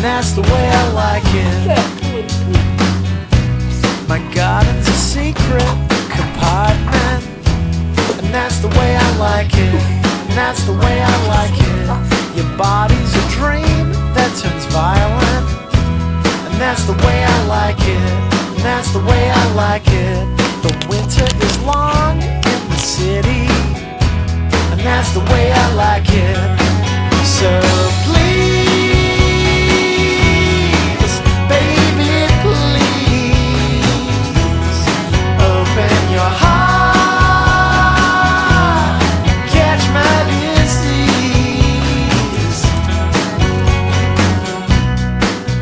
that's the way I like it. My garden's a secret compartment, and that's the way I like it, and that's the way I like it. Your body's a dream that turns violent, and that's the way I like it, and that's the way I like it. The winter is long in the city, and that's the way I like it. So please, baby, please, open your heart, catch my disease.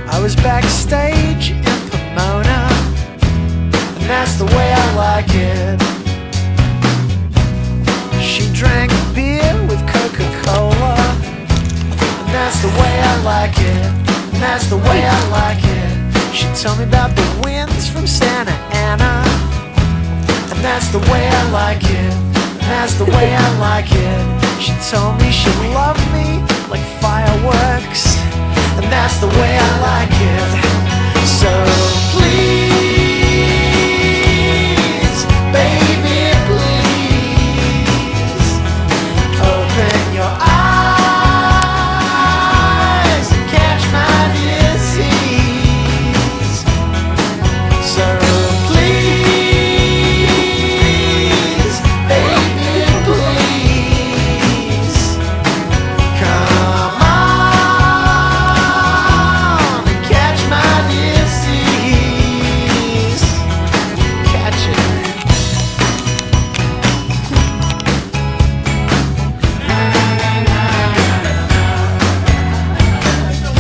I was backstage in Pomona, and that's the way I like it. She drank beer with Coca-Cola, and that's the way I like it, and that's the way I like it. She told me about the winds from Santa Ana, and that's the way I like it, and that's the way I like it. She told me she loved me